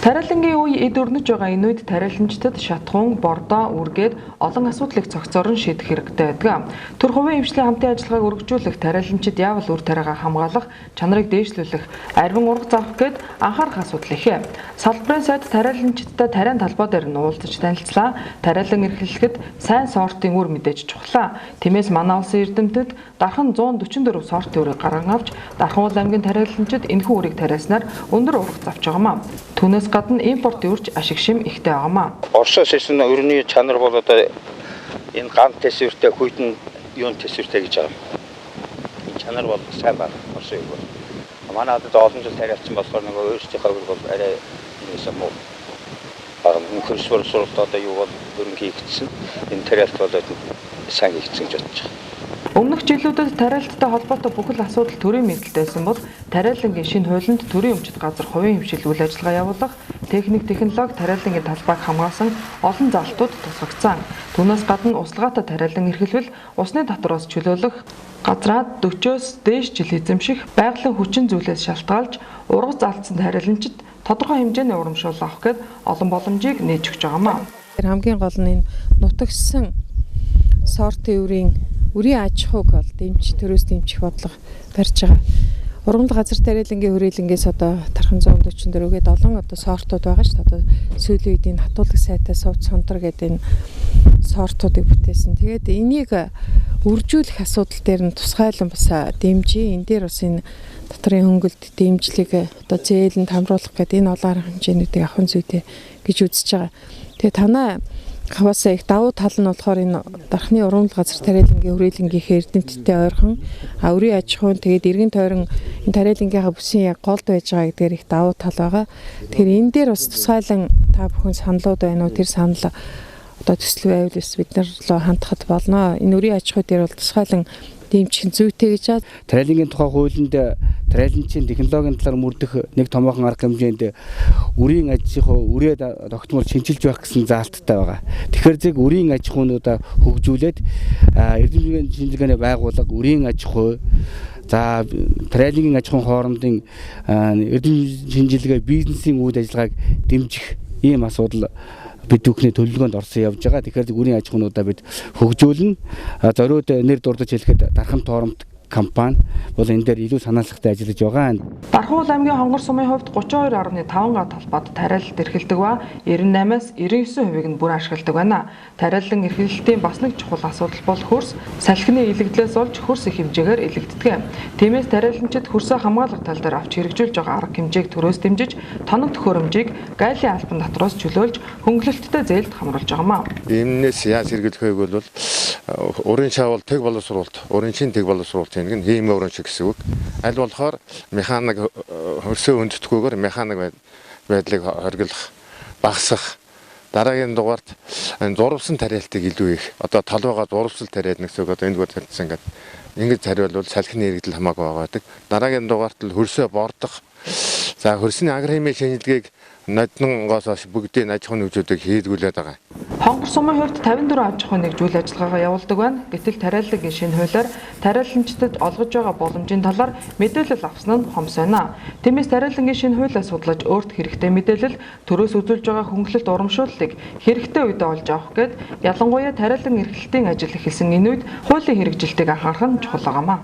Тариалангийн үе эд өрнөж байгаа энэ үед тариаламжтад шатхуун, бордоо, үргээд олон асуудлыг цогцоор нь шийдэх хэрэгтэй байдаг. Төр хувийн эмчлийн хамтын ажиллагааг өргөжүүлэх, тариаламжид яавал үр тариагаа хамгаалах, чанарыг дээшлүүлэх, арвин ургац авах гээд анхаарах асуудал ихэ. Салбарын сайд тариаламжидтай тариан талбай дээр нь уулзаж танилцлаа. Тариалан эрхлэлэхэд сайн сортын үр мэдээж чухлаа. Тиймээс манай улсын эрдэмтэд дархан 144 сортын үрийг гарган авч, Дархан аймгийн тариаламжид энэхүү үрийг тариаснаар өндөр ургац авч байгаамаа. Түүнээс гадна импортын үрж ашиг шим ихтэй байгаамаа. Оросоос ирсэн өрний чанар бол одоо энэ ганц тэсвэртэй хүйтэн юун тэсвэртэй гэж байгаа. Энэ чанар бол сайн байна. Оросоо юу бол. Манай одоо олон жил тариалсан болохоор нөгөө өөрсдийнхөө үр бол арай нээсэн муу. Мөнхөрс суралт одоо юу бол өрн хийгдсэн. Энэ тариалт бол сайн хийгдсэн гэж бодож байгаа. Өмнөх жилүүдэд тариалттай холбоотой бүхэл асуудал төрийн мэдэлтэйсэн бол тариалангийн шинэ хуулинд төрийн өмчит газар хувийн хэмжил үйл ажиллагаа явуулах, техник технологи тариалангийн талбайг хамгаалсан олон залтууд тусгагдсан. Түүнээс гадна услогаатай тариалан эрхлэвэл усны татвараас чөлөөлөх газраа 40-оос дээш жил эзэмших байгалийн хүчин зүйлээс шалтгаалж ургац алдсан тариаламжид тодорхой хэмжээний урамшуул авах гээд олон боломжийг нээж өгч байгаамаа. Хамгийн гол нь энэ нутагсан сортын үрийн аж ахуйг бол төрөөс дэмжих бодлого барьж байгаа. Ургамал газар тариалангийн хүрээлэнгээс одоо тархан 144-гээд олон одоо сортууд байгаа шүү дээ. Одоо сүүлийн үед энэ хатуулагч сайтай сувд сонтор гэдэг энэ сортуудыг бүтээсэн. Тэгээд энийг үржүүлэх асуудал дээр нь тусгайлан бас дэмжиж, энэ дээр бас энэ дотрын хөнгөлт дэмжлэг одоо зээлэнд хамруулах гэдэг энэ олон арга хэмжээнүүдийг авах зүйтэй гэж үзэж байгаа. Тэгээд танай хаваасаа их давуу тал нь болохоор энэ дархны ургамал газар тариалангийн хүрээлэнгийнхээ эрдэмтдтэй ойрхон үрийн аж ахуйн тэгээд эргэн тойрон энэ тариалангийнхаа бүсийн яг голд байж байгаа гэдгээр их давуу тал байгаа. Тэгэхээр энэ дээр бас тусгайлан та бүхэн саналууд байна уу? Тэр санал одоо төсөл байвал бас бид нар руу хандхад болно. Энэ үрийн аж ахуй дээр бол тусгайлан дэмжих зүйтэй гэж байна. Тариалангийн тухай хуулинд тариаланчийн технологийн талаар мөрдөх нэг томоохон арга хэмжээнд үрийн аж ахуй үрээ тогтмол шинжилж байх гэсэн заалттай байгаа. Тэгэхээр зэрэг үрийн аж ахуйнуудаа хөгжүүлээд эрдэмтдийн шинжилгээний байгууллага үрийн аж ахуй за тариалангийн аж ахуйн хоорондын эрдэмтдийн шинжилгээ бизнесийн үйл ажиллагааг дэмжих ийм асуудал бид бүхний төлөвлөгөөнд орсон явж байгаа. Тэгэхээр үрийн аж ахуйнуудаа бид хөгжүүлнэ. Зориуд нэр дурдж хэлэхэд дархан тооромт компани бол энэ дээр илүү санаалцтай ажиллаж байгаа. Дархан аймгийн хонгор сумын хувьд 32.5 га талбайд тариалалт эрхэлдэг ба 98-аас 99% нь бүр ашигладаг байна. Тариалан эрхлэлтийн бас нэг чухал асуудал бол хөрс, салхины илэгдлээс олж хөрс их хэмжээгээр илэгддэг. Тиймээс тариаланчид хөрсөө хамгаалах тал дээр авч хэрэгжүүлж байгаа арга хэмжээг төрөөс дэмжиж, тоног төхөөрөмжийг гайлын албан татвараас чөлөөлж хөнгөлөлттэй зээлд хамруулж байгаамаа. Энээс яаж хэрэгжих вэ бол урын шавал тэг боловсруулалт, урын чин тэг боловсруулалт нэг нь хийм өрөн шиг гэсэн үг. Аль болохоор механик хөрсөө өндөртгүйгээр механик байдлыг хоригдох, багасгах. Дараагийн дугаарт зурвсан тариалтыг илүү их. Одоо толгойгоо зурвсал тариална гэсэн үг. Одоо энэ зүгээр тавьсан ингээд ингэж тариалвал салхины хэрэгдэл хамаагүй байгаа. Дараагийн дугаарт л хөрсөө бордох. За хөрсний агрохимийн шинжилгээг ноднонгоос хойш бүгдийн аж ахуйн нөхцөлийг хийдгүүлээд байгаа. Хонгор сумын хувьд 54 аж ахуйн нэгжүүл ажиллагаагаа явуулдаг байна. Гэтэл тариаллагын шинэ хуулиар тариаламжтад олгож байгаа боломжийн талаар мэдээлэл авсан нь хомс байна. Тиймээс тариаллагын шинэ хуулиа судлаж өөрт хэрэгтэй мэдээлэл төрөөс үзүүлж байгаа хөнгөлөлт урамшууллыг хэрэгтэй үедээ олж авах гээд ялангуяа тариалан эрхлэлтийн ажил эхэлсэн энэ үед хуулийн хэрэгжилтийг анхаарах нь чухал байгаамаа.